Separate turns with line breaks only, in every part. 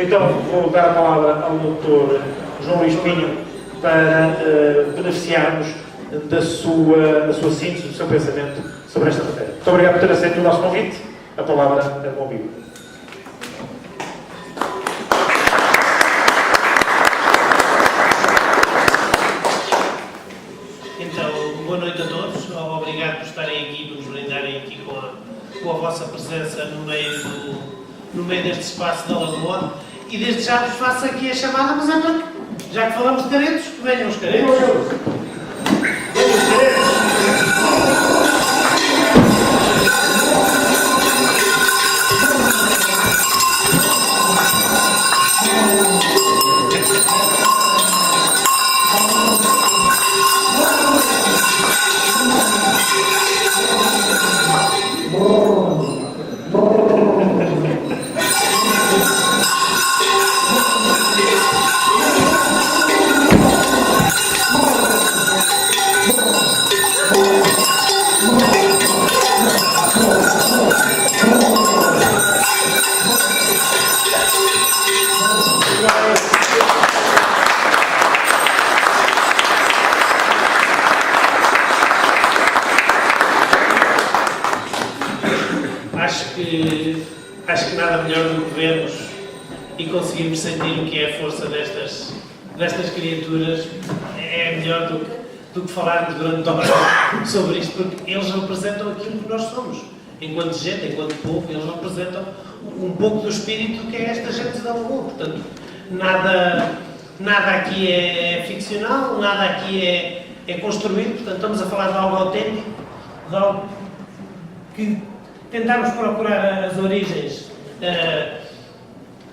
Então vou dar a palavra ao Dr. João Luís Pinho para beneficiarmos da sua síntese, do seu pensamento sobre esta matéria. Muito obrigado por ter aceito o nosso convite. A palavra é convite.
Então, boa noite a todos. Obrigado por estarem aqui, por nos brindarem aqui com a vossa presença no meio deste espaço da Lagoa. E desde já vos faço aqui a chamada, mas é porque, já que falamos de caretos, que venham os caretos. Acho que nada melhor do que vermos e conseguirmos sentir o que é a força destas criaturas é melhor do que falarmos durante horas sobre isto, porque eles representam aquilo que nós somos. Enquanto gente, enquanto povo, eles representam um pouco do espírito que é esta gente da Lagoa. Portanto, nada aqui é ficcional, nada aqui é construído. Portanto, estamos a falar de algo autêntico, de algo que tentarmos procurar as origens.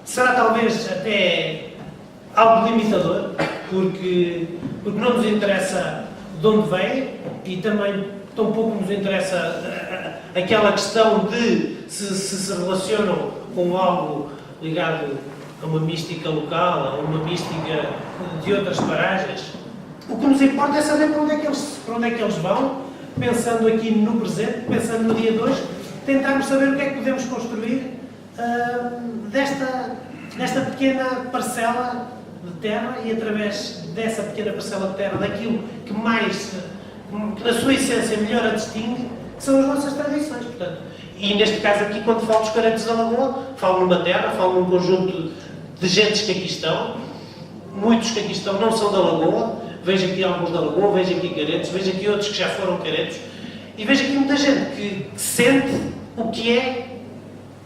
Será talvez até algo limitador, porque não nos interessa de onde vem e também tampouco nos interessa aquela questão de se relacionam com algo ligado a uma mística local, a uma mística de outras paragens. O que nos importa é saber para onde é que eles vão, pensando aqui no presente, pensando no dia 2, tentarmos saber o que é que podemos construir desta pequena parcela de terra e através dessa pequena parcela de terra, daquilo que na sua essência melhor a distingue, que são as nossas tradições. Portanto, e neste caso aqui, quando falo dos caretos da Lagoa, falo numa terra, falo num conjunto de gentes que aqui estão, muitos que aqui estão não são da Lagoa, vejo aqui alguns da Lagoa, vejo aqui caretos, vejo aqui outros que já foram caretos, e vejo aqui muita gente que sente o que é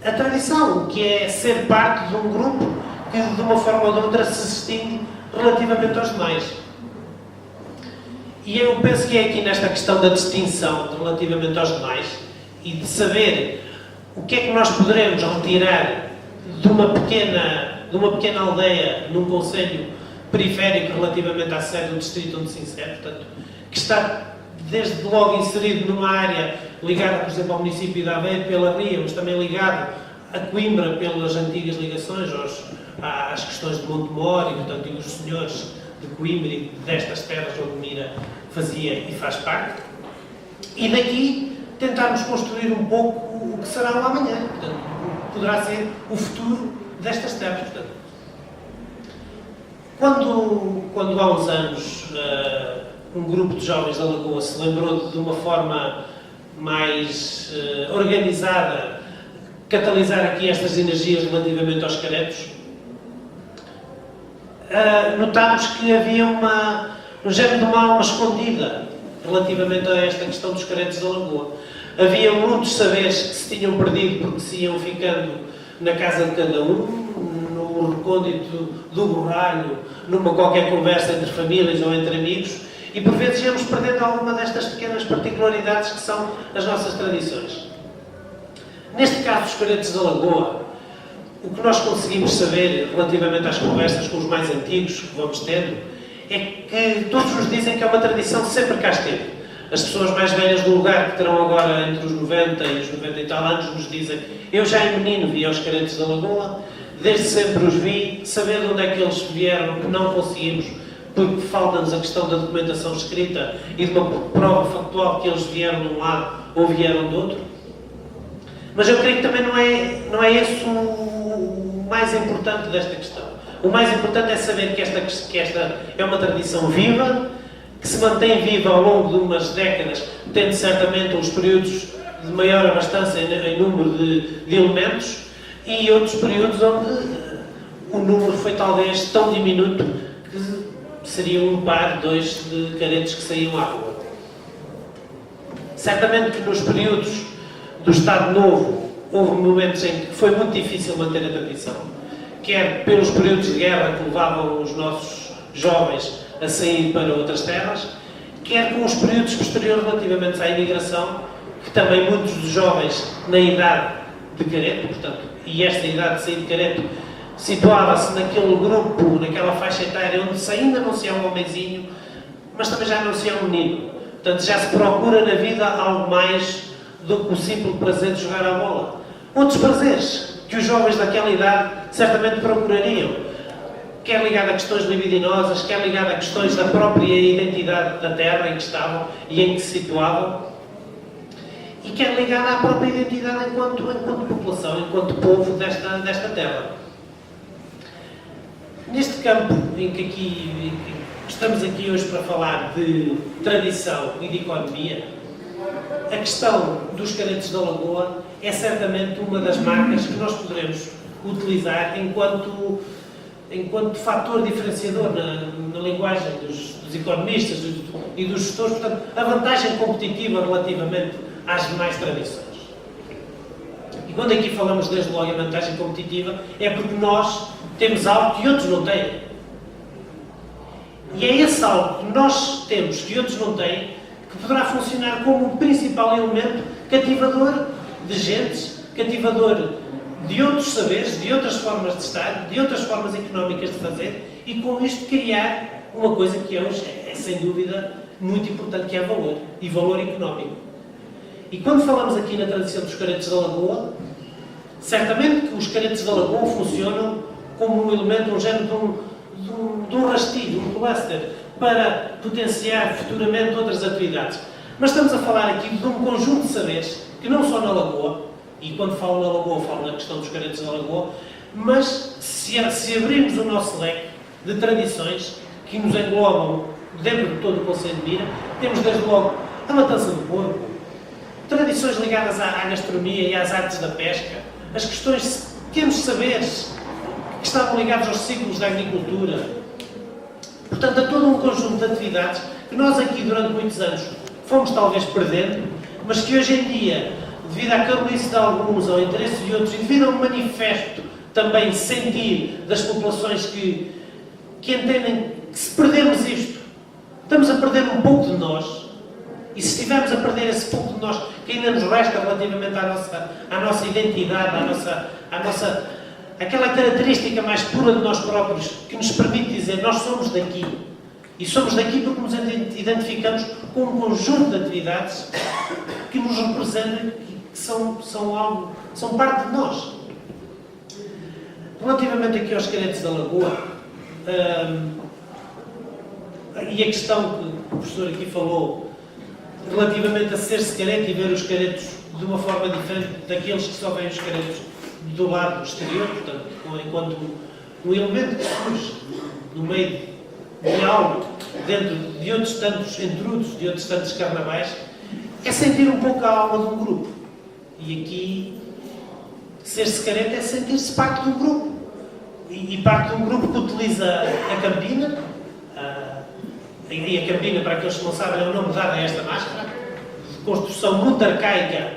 a tradição, o que é ser parte de um grupo que de uma forma ou de outra se distingue relativamente aos demais. E eu penso que é aqui nesta questão da distinção relativamente aos demais e de saber o que é que nós poderemos retirar de uma pequena aldeia num concelho periférico relativamente à sede do distrito onde se insere, portanto, que está desde logo inserido numa área ligada, por exemplo, ao município de Aveiro pela Ria, mas também ligado a Coimbra pelas antigas ligações às questões de Montemor e, portanto, e os senhores de Coimbra e destas terras onde Mira fazia e faz parte. E daqui tentarmos construir um pouco o que será o amanhã, portanto, poderá ser o futuro destas terras. Portanto, quando há uns anos um grupo de jovens da Lagoa se lembrou de uma forma mais organizada catalisar aqui estas energias relativamente aos caretos, notámos que havia um género de uma alma escondida relativamente a esta questão dos caretos da Lagoa. Havia muitos saberes que se tinham perdido porque se iam ficando na casa de cada um, no recôndito do borralho, numa qualquer conversa entre famílias ou entre amigos, e por vezes íamos perdendo alguma destas pequenas particularidades que são as nossas tradições. Neste caso dos caretos da Lagoa, o que nós conseguimos saber relativamente às conversas com os mais antigos que vamos tendo, é que todos nos dizem que é uma tradição que sempre cá esteve. As pessoas mais velhas do lugar, que terão agora entre os 90 e os 90 e tal anos, nos dizem: eu já em menino vi aos caretos da Lagoa, desde sempre os vi, saber de onde é que eles vieram, que não conseguimos, porque falta-nos a questão da documentação escrita e de uma prova factual que eles vieram de um lado ou vieram do outro. Mas eu creio que também não é esse o mais importante desta questão. O mais importante é saber que esta é uma tradição viva, que se mantém viva ao longo de umas décadas, tendo certamente uns períodos de maior abastança em número de elementos e outros períodos onde o número foi talvez tão diminuto que seria um par, dois de caretos que saíam à rua. Certamente que nos períodos do Estado Novo houve momentos em que foi muito difícil manter a tradição, quer pelos períodos de guerra que levavam os nossos jovens a sair para outras terras, quer com os períodos posteriores relativamente à imigração, que também muitos dos jovens na idade de careto, portanto, e esta idade de sair de careto situava-se naquele grupo, naquela faixa etária onde ainda não se é um homenzinho, mas também já não se é um menino. Portanto, já se procura na vida algo mais do que o simples prazer de jogar a bola. Outros prazeres que os jovens daquela idade certamente procurariam, quer ligado a questões libidinosas, quer ligado a questões da própria identidade da terra em que estavam e em que se situavam, e quer ligado à própria identidade enquanto população, enquanto povo desta terra. Neste campo em que estamos aqui hoje para falar de tradição e de economia, a questão dos caretos da Lagoa é certamente uma das marcas que nós poderemos utilizar enquanto fator diferenciador na linguagem dos economistas e dos gestores, portanto, a vantagem competitiva relativamente às demais tradições. E quando aqui falamos desde logo em vantagem competitiva, é porque nós temos algo que outros não têm. E é esse algo que nós temos que outros não têm que poderá funcionar como um principal elemento cativador de gentes, cativador de outros saberes, de outras formas de estar, de outras formas económicas de fazer e com isto criar uma coisa que hoje é sem dúvida muito importante, que é valor e valor económico. E quando falamos aqui na tradição dos caretos da Lagoa, certamente que os caretos da Lagoa funcionam como um elemento, um género de um rastilho, um cluster, para potenciar futuramente outras atividades. Mas estamos a falar aqui de um conjunto de saberes que não só na Lagoa, e quando falo na Lagoa, falo na questão dos caretos da Lagoa, mas se abrirmos o nosso leque de tradições que nos englobam dentro de todo o Conselho de Mira, temos desde logo a matança do porco, tradições ligadas à gastronomia e às artes da pesca, as questões, pequenos saberes que estavam ligados aos ciclos da agricultura. Portanto, a todo um conjunto de atividades que nós aqui durante muitos anos fomos talvez perdendo, mas que hoje em dia, devido à carolice de alguns, ao interesse de outros e devido a um manifesto também sentir das populações que entendem que se perdermos isto, estamos a perder um pouco de nós. E se estivermos a perder esse pouco de nós que ainda nos resta relativamente à nossa identidade, aquela característica mais pura de nós próprios que nos permite dizer nós somos daqui. E somos daqui porque nos identificamos com um conjunto de atividades que nos representam, que são parte de nós. Relativamente aqui aos caretos da Lagoa, e a questão que o professor aqui falou, relativamente a ser-se careto e ver os caretos de uma forma diferente daqueles que só veem os caretos do lado exterior, portanto, enquanto um elemento que surge no meio de algo, dentro de outros tantos entrudos, de outros tantos carnavais, é sentir um pouco a alma de um grupo. E aqui, ser-se careto é sentir-se parte de um grupo. E parte de um grupo que utiliza a campina, e a campina, para aqueles que não sabem, é o nome dado a esta máscara, de construção muito arcaica,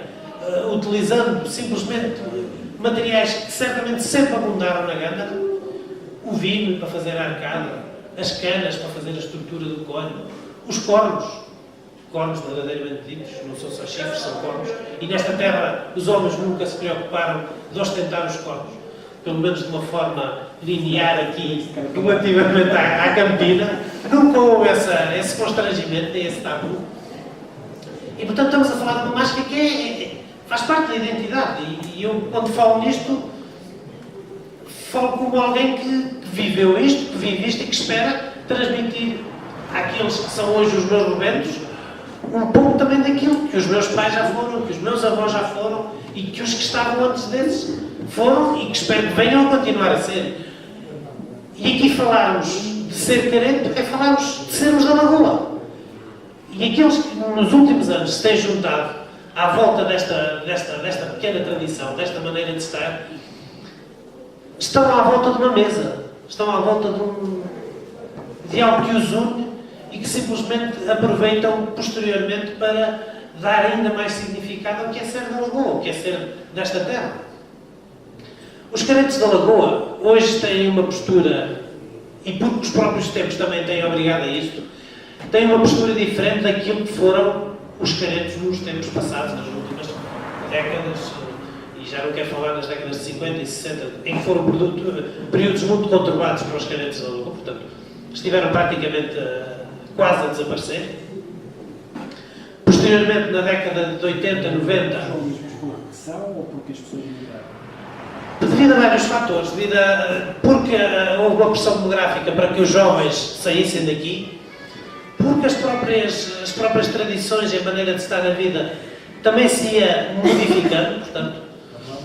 utilizando simplesmente materiais que certamente sempre abundaram na Gândara, o vinho para fazer a arcada, as canas para fazer a estrutura do cone, os cornos verdadeiramente ditos, não são só chifres, são cornos, e nesta terra os homens nunca se preocuparam de ostentar os cornos, pelo menos de uma forma linear aqui, relativamente à campina, nunca houve esse constrangimento, nem esse tabu. E portanto estamos a falar de uma máscara que faz parte da identidade, e eu quando falo nisto, falo como alguém que viveu isto, que vive isto e que espera transmitir àqueles que são hoje os meus rebentos um pouco também daquilo que os meus pais já foram, que os meus avós já foram e que os que estavam antes desses foram e que espero que venham a continuar a ser. E aqui falarmos de ser carente é falarmos de sermos da Lagoa. E aqueles que nos últimos anos se têm juntado à volta desta pequena tradição, desta maneira de estar, estão à volta de uma mesa, estão à volta de algo que os une e que simplesmente aproveitam posteriormente para dar ainda mais significado ao que é ser da Lagoa, ao que é ser desta terra. Os carentes da Lagoa hoje têm uma postura, e porque os próprios tempos também têm obrigado a isto, têm uma postura diferente daquilo que foram os carentes nos tempos passados, nas últimas décadas, e já não quero falar nas décadas de 50 e 60, em que foram períodos muito conturbados para os carentes da Lagoa, portanto, estiveram praticamente quase a desaparecer. Posteriormente, na década de 80, 90...
Por opção ou porque as pessoas migraram?
Devido a vários fatores, porque houve uma pressão demográfica para que os jovens saíssem daqui, porque as próprias tradições e a maneira de estar na vida também se ia modificando, portanto...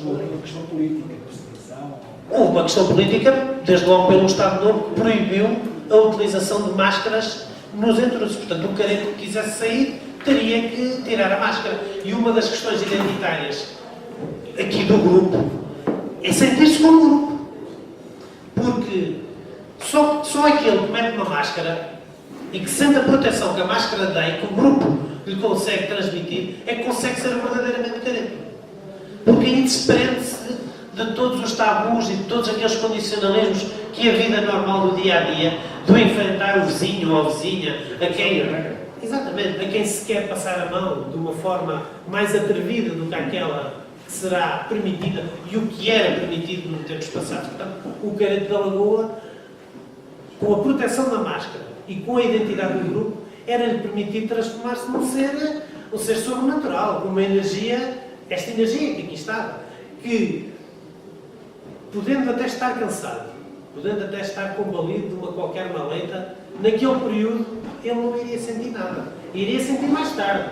Houve uma questão política, perseguição...
Houve uma questão política, desde logo pelo Estado Novo, que proibiu a utilização de máscaras nos intrusos. Portanto, um carente que quisesse sair teria que tirar a máscara. E uma das questões identitárias aqui do grupo é sentir-se como grupo. Porque só aquele que mete uma máscara e que sente a proteção que a máscara dá e que o grupo lhe consegue transmitir, é que consegue ser verdadeiramente carente. Porque aí desprende-se de todos os tabus e de todos aqueles condicionalismos que a vida normal do dia-a-dia, do enfrentar o vizinho ou a vizinha, exatamente, a quem se quer passar a mão de uma forma mais atrevida do que aquela que será permitida e o que era permitido nos tempos passados. Portanto, o carente da Lagoa, com a proteção da máscara e com a identidade do grupo, era-lhe permitido transformar-se num ser sobrenatural, com uma energia, esta energia que aqui estava, que, podendo até estar cansado, podendo até estar combalido de uma qualquer maleita, naquele período ele não iria sentir nada. Iria sentir mais tarde,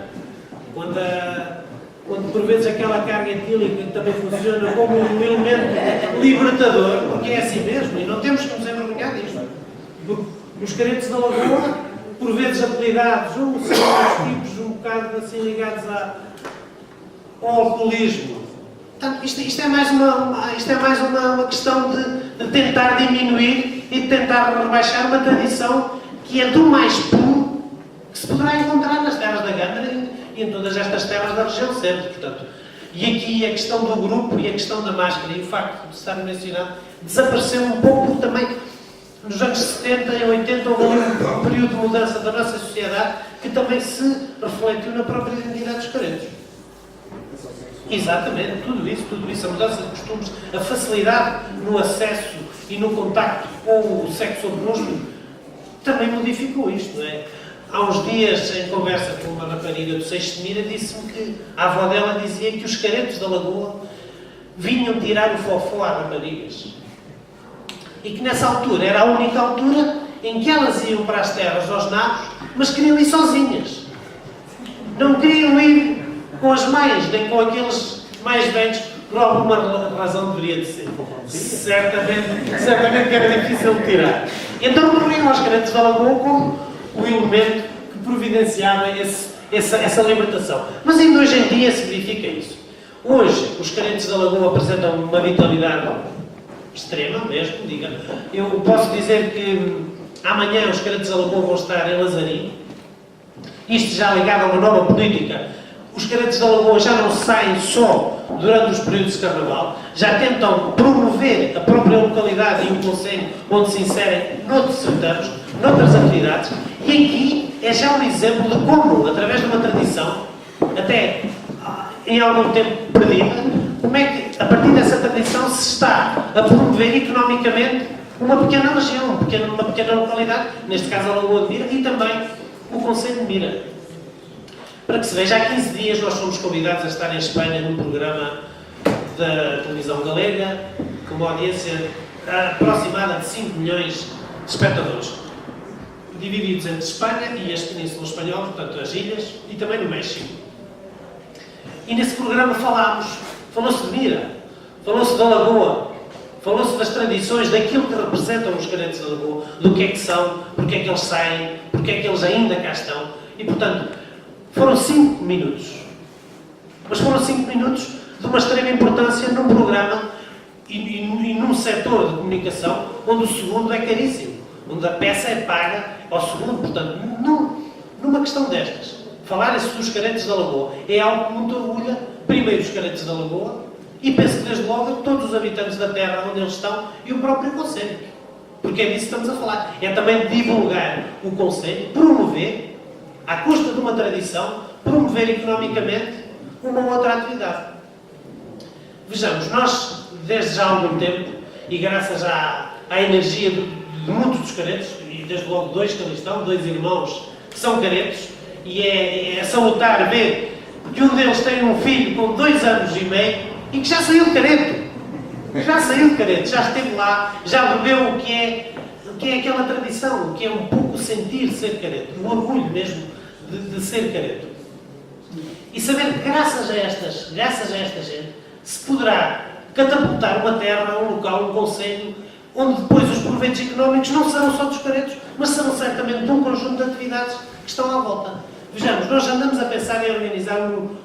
quando por vezes aquela carga etílica que também funciona como um elemento libertador, porque é assim mesmo, e não temos que nos envergonhar disto. Os carentes da Lagoa, por vezes apelidados, são os tipos um bocado assim ligados ao alcoolismo. Portanto, isto é mais uma questão de tentar diminuir e de tentar rebaixar uma tradição que é do mais puro que se poderá encontrar nas terras da Gândara e em todas estas terras da região centro. Portanto, e aqui a questão do grupo e a questão da máscara e o facto de estar mencionado desapareceu um pouco porque também nos anos 70 e 80 houve um período de mudança da nossa sociedade que também se refletiu na própria identidade dos carentes. Exatamente, tudo isso, a mudança de costumes, a facilidade no acesso e no contacto com o sexo oposto, também modificou isto, não é? Há uns dias, em conversa com uma rapariga do Seixo de Mira, disse-me que a avó dela dizia que os carentes da Lagoa vinham tirar o fofó a raparigas. E que nessa altura era a única altura em que elas iam para as terras aos nabos, mas queriam ir sozinhas. Não queriam ir com as mães, nem com aqueles mais velhos, por alguma razão deveria de ser. Certamente que era difícil de tirar. Então recorriam aos carentes da Lagoa como o elemento que providenciava essa libertação. Mas ainda hoje em dia se verifica isso. Hoje, os carentes da Lagoa apresentam uma vitalidade extrema mesmo, diga. Eu posso dizer que amanhã os carentes da Lagoa vão estar em Lazarim. Isto já ligado a uma nova política. Os carentes da Lagoa já não saem só durante os períodos de carnaval, já tentam promover a própria localidade e o concelho onde se inserem noutros certames, noutras atividades, e aqui é já um exemplo de como, através de uma tradição, até em algum tempo perdida, como é que, a partir dessa tradição, se está a promover economicamente uma pequena região, uma pequena localidade, neste caso a Lagoa de Mira, e também o concelho de Mira. Para que se veja, há 15 dias nós fomos convidados a estar em Espanha num programa da televisão galega, com uma audiência aproximada de 5 milhões de espectadores, divididos entre Espanha e as Penínsulas Espanholas, portanto as ilhas, e também no México. E nesse programa falou-se de Mira, falou-se da Lagoa, falou-se das tradições, daquilo que representam os caretos da Lagoa, do que é que são, porque é que eles saem, porque é que eles ainda cá estão. E, portanto, foram 5 minutos. Mas foram 5 minutos de uma extrema importância num programa e num setor de comunicação onde o segundo é caríssimo, onde a peça é paga ao segundo. Portanto, numa questão destas, falar-se dos caretos da Lagoa é algo que muito orgulha, primeiro, os caretos da Lagoa, e penso que desde logo todos os habitantes da terra onde eles estão e o próprio Conselho. Porque é disso que estamos a falar. É também divulgar o Conselho, promover, à custa de uma tradição, promover economicamente uma outra atividade. Vejamos, nós, desde já há algum tempo, e graças à energia de muitos dos caretos, e desde logo 2 que ali estão, 2 irmãos que são caretos, e é salutar ver que um deles tem um filho com 2 anos e meio e que já saiu de careto. Já saiu de careto, já esteve lá, já bebeu o que é aquela tradição, o que é um pouco sentir ser careto, o orgulho mesmo de ser careto. E saber que graças a esta gente se poderá catapultar uma terra, um local, um concelho, onde depois os proveitos económicos não serão só dos caretos, mas serão certamente de um conjunto de atividades que estão à volta. Vejamos, nós andamos a pensar em organizar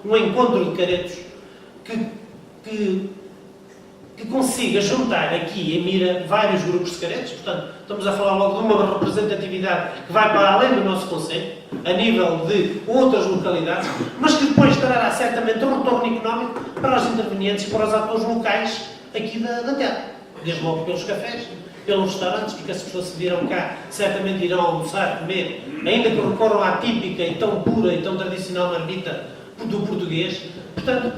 um encontro de caretos que consiga juntar aqui em Mira vários grupos de caretos. Portanto, estamos a falar logo de uma representatividade que vai para além do nosso concelho, a nível de outras localidades, mas que depois trará certamente um retorno económico para os intervenientes e para os atores locais aqui da terra. Desde logo pelos cafés, pelos restaurantes, porque as pessoas se virão cá, certamente irão almoçar, comer, ainda que recorram à típica e tão pura e tão tradicional marmita do português. Portanto,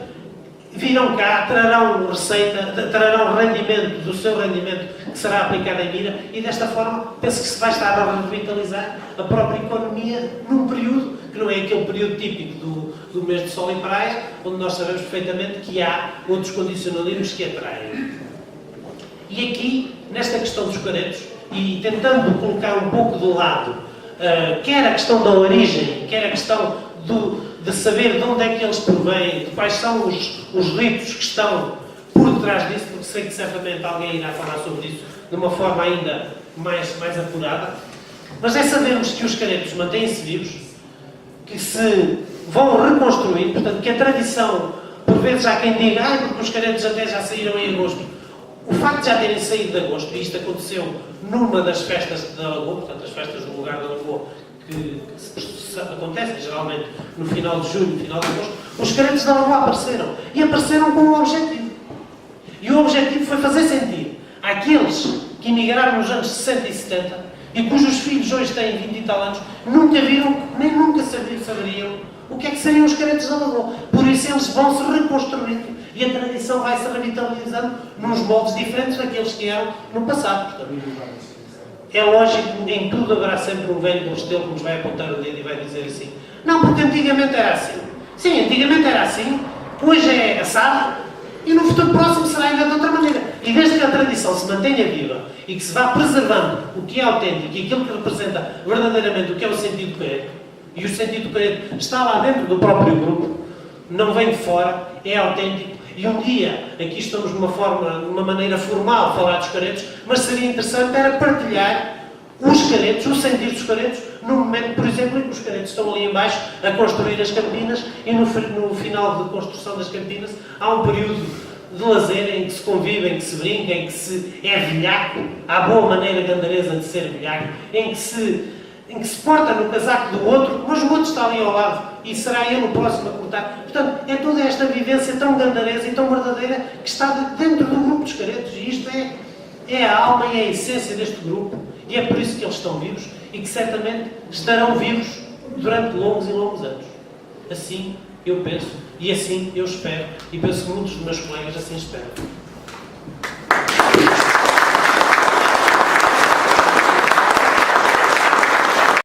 virão cá, trarão receita, trarão rendimento, do seu rendimento que será aplicado em Mira, e desta forma penso que se vai estar a revitalizar a própria economia num período que não é aquele período típico do mês de sol e praia, onde nós sabemos perfeitamente que há outros condicionalismos que atraem. E aqui, nesta questão dos caretos, e tentando colocar um pouco de lado, quer a questão da origem, quer a questão de saber de onde é que eles provêm, de quais são os ritos que estão por trás disso, porque sei que certamente alguém irá falar sobre isso de uma forma ainda mais apurada. Mas é sabermos que os caretos mantêm-se vivos, que se vão reconstruir, portanto, que a tradição, por vezes há quem diga, porque os caretos até já saíram em agosto. O facto de já terem saído de agosto, e isto aconteceu numa das festas da Lagoa, portanto, as festas do lugar da Lagoa, que acontecem geralmente no final de julho, no final de agosto, os caretos da Lagoa apareceram. E apareceram com um objetivo. E o objetivo foi fazer sentir àqueles que emigraram nos anos 60 e 70 e cujos filhos hoje têm 20 e tal anos, nunca viram, nem nunca saberiam o que é que seriam os caretos da Lagoa. Por isso eles vão se reconstruindo e a tradição vai se revitalizando nos moldes diferentes daqueles que eram no passado. Portanto, é lógico que em tudo haverá sempre um velho do Restelo que nos vai apontar o dedo e vai dizer assim: não, porque antigamente era assim. Sim, antigamente era assim, hoje é assado e no futuro próximo será ainda de outra maneira. E desde que a tradição se mantenha viva e que se vá preservando o que é autêntico e aquilo que representa verdadeiramente o que é o sentido careto, e o sentido careto está lá dentro do próprio grupo, não vem de fora, é autêntico. E um dia, aqui estamos numa maneira formal de falar dos caretos, mas seria interessante era partilhar os caretos, o sentido dos caretos, no momento, por exemplo, em que os caretos estão ali em baixo a construir as campinas e no final de construção das campinas há um período de lazer em que se convive, em que se brinca, em que se é velhaco, há boa maneira gandaresa de ser velhaco, em que se porta no casaco do outro, mas o outro está ali ao lado e será ele o próximo a cortar. Portanto, é toda esta vivência tão gandaresa e tão verdadeira que está dentro do grupo dos caretos, e isto é a alma e a essência deste grupo, e é por isso que eles estão vivos e que certamente estarão vivos durante longos e longos anos. Assim eu penso, e assim eu espero, e penso que muitos dos meus colegas assim esperam.